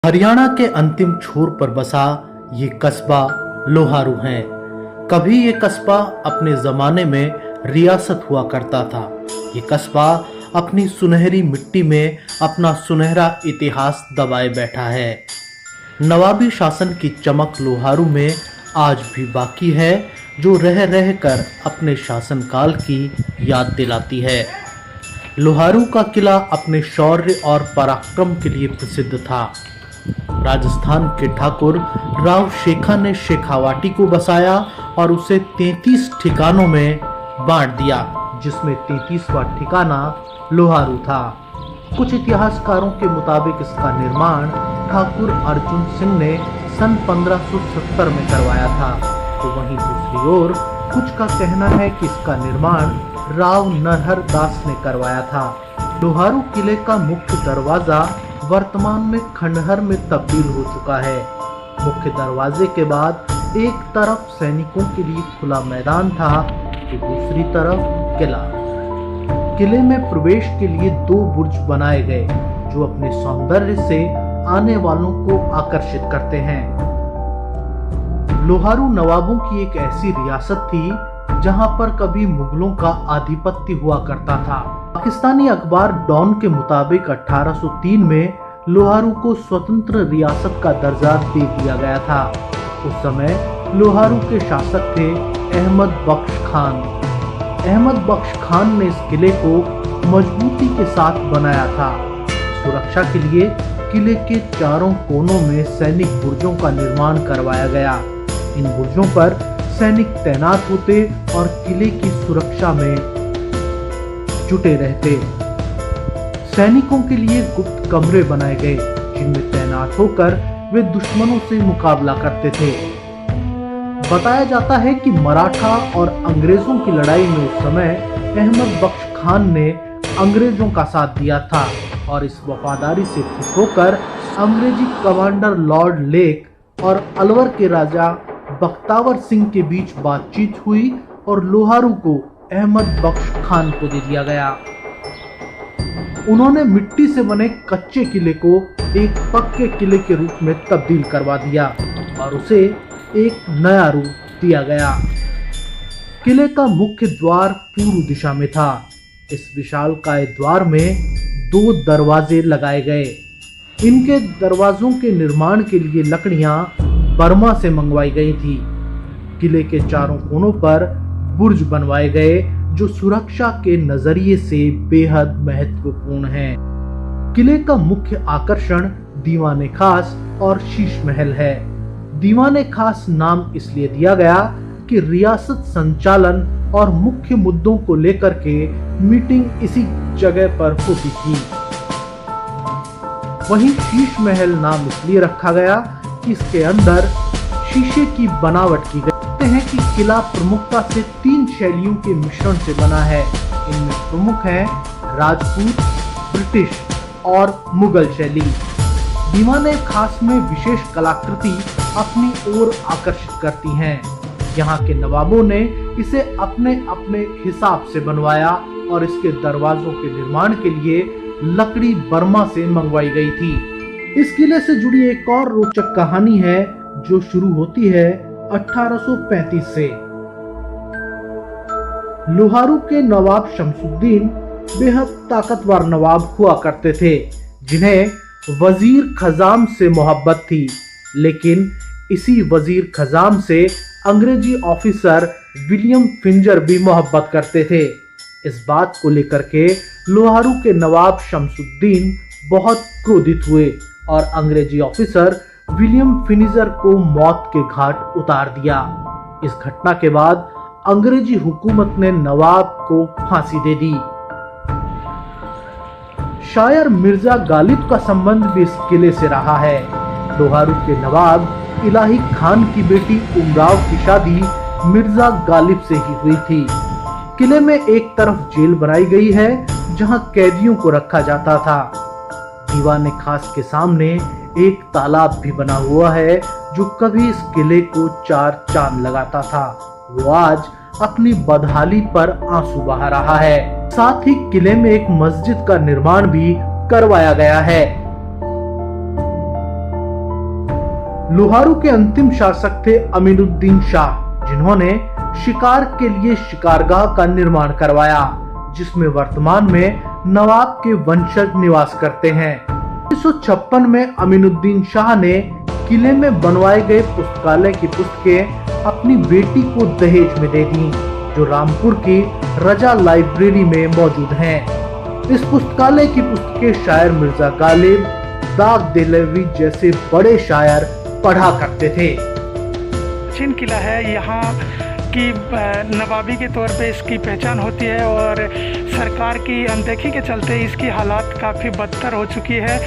हरियाणा के अंतिम छोर पर बसा ये कस्बा लोहारू है। कभी ये कस्बा अपने जमाने में रियासत हुआ करता था। ये कस्बा अपनी सुनहरी मिट्टी में अपना सुनहरा इतिहास दबाए बैठा है। नवाबी शासन की चमक लोहारू में आज भी बाकी है, जो रह रह कर अपने शासनकाल की याद दिलाती है। लोहारू का किला अपने शौर्य और पराक्रम के लिए प्रसिद्ध था। राजस्थान के ठाकुर राव शेखा ने शेखावाटी को बसाया और उसे 33 ठिकानों में बांट दिया, जिसमें 33वां ठिकाना लोहारू था। कुछ इतिहासकारों के मुताबिक इसका निर्माण ठाकुर अर्जुन सिंह ने सन 1570 में करवाया था, तो वहीं दूसरी ओर कुछ का कहना है कि इसका निर्माण राव नरहर दास ने करवाया था। लोहारू किले का मुख्य दरवाजा वर्तमान में खंडहर में तब्दील हो चुका है। मुख्य दरवाजे के बाद एक तरफ सैनिकों के लिए खुला मैदान था, तो दूसरी तरफ किला। किले में प्रवेश के लिए 2 बुर्ज बनाए गए, जो अपने सौंदर्य से आने वालों को आकर्षित करते हैं। लोहारू नवाबों की एक ऐसी रियासत थी जहां पर कभी मुगलों का आधिपत्य हुआ करता था। पाकिस्तानी अखबार डॉन के मुताबिक 1803 में लोहारू को स्वतंत्र रियासत का दर्जा दे दिया गया था। उस समय लोहारू के शासक थे अहमद बख्श खान। अहमद बख्श खान ने इस किले को मजबूती के साथ बनाया था। सुरक्षा के लिए किले के चारों कोनों में सैनिक बुर्जों का निर्माण करवाया गया। इन बुर्जों पर सैनिक तैनात होते और किले की सुरक्षा में जुटे रहते। सैनिकों के लिए गुप्त कमरे बनाए गए, जिनमें तैनात होकर वे दुश्मनों से मुकाबला करते थे। बताया जाता है कि मराठा और अंग्रेजों की लड़ाई में उस समय अहमद बख्श खान ने अंग्रेजों का साथ दिया था, और इस वफादारी से खुश होकर अंग्रेजी कमांडर लॉर्ड लेक और अलवर के राजा बख्तावर सिंह के बीच बातचीत हुई और लोहारू को अहमद बख्श खान को दे दिया गया। उन्होंने मिट्टी से बने कच्चे किले को एक पक्के किले के रूप में तब्दील करवा दिया और उसे एक नया रूप दिया गया। किले का मुख्य द्वार पूर्व दिशा में था। इस विशालकाय द्वार में 2 दरवाजे लगाए गए। इनके दरवाजों के निर्माण के लिए लकड़ियां बर्मा से मंगवाई गई थी। किले के चारों कोनों पर बुर्ज बनवाए गए, जो सुरक्षा के नजरिए से बेहद महत्वपूर्ण है। किले का मुख्य आकर्षण दीवाने खास और शीश महल है। दीवाने खास नाम इसलिए दिया गया कि रियासत संचालन और मुख्य मुद्दों को लेकर के मीटिंग इसी जगह पर होती थी। वहीं शीश महल नाम इसलिए रखा गया कि इसके अंदर शीशे की बनावट की गई। कहते हैं कि किला प्रमुखता से 3 शैलियों के मिश्रण से बना है। इनमें प्रमुख है राजपूत, ब्रिटिश और मुगल शैली। दीवाने खास में विशेष कलाकृति अपनी ओर आकर्षित करती हैं। यहाँ के नवाबों ने इसे अपने अपने हिसाब से बनवाया और इसके दरवाजों के निर्माण के लिए लकड़ी बर्मा से मंगवाई गई थी। इस किले से जुड़ी एक और रोचक कहानी है, जो शुरू होती है 1835 से। लोहारू के नवाब शमसुद्दीन बेहद ताकतवर नवाब हुआ करते थे, जिन्हें वजीर खजाम से मोहब्बत थी। लेकिन इसी वजीर खजाम से अंग्रेजी ऑफिसर विलियम फिंजर भी मोहब्बत करते थे। इस बात को लेकर के लोहारू के नवाब शमसुद्दीन बहुत क्रोधित हुए और अंग्रेजी ऑफिसर विलियम फिनिजर को मौत के घाट उतार दिया। इस घटना के बाद अंग्रेजी हुकूमत ने नवाब को फांसी दे दी। शायर मिर्जा गालिब का संबंध भी इस किले से रहा है। लोहारू के नवाब इलाही खान की बेटी उमराव की शादी मिर्जा गालिब से ही हुई थी। किले में एक तरफ जेल बनाई गई है, जहां कैदियों को रखा जाता था। दीवाने खास के सामने एक तालाब भी बना हुआ है, जो कभी इस किले को 4 चांद लगाता था। वो आज अपनी बदहाली पर आंसू बहा रहा है। साथ ही किले में एक मस्जिद का निर्माण भी करवाया गया है। लोहारू के अंतिम शासक थे अमीनुद्दीन शाह, जिन्होंने शिकार के लिए शिकारगाह का निर्माण करवाया, जिसमें वर्तमान में नवाब के वंशज निवास करते हैं। 1956 में अमीनुद्दीन शाह ने किले में बनवाए गए पुस्तकालय की पुस्तकें अपनी बेटी को दहेज में दे दी, जो रामपुर की रजा लाइब्रेरी में मौजूद हैं। इस पुस्तकालय की पुस्तकें शायर मिर्जा गालिब, दाग देहलवी जैसे बड़े शायर पढ़ा करते थे। प्राचीन किला है, यहाँ की नवाबी के तौर पे इसकी पहचान होती है और सरकार की अनदेखी के चलते इसकी हालात काफ़ी बदतर हो चुकी है।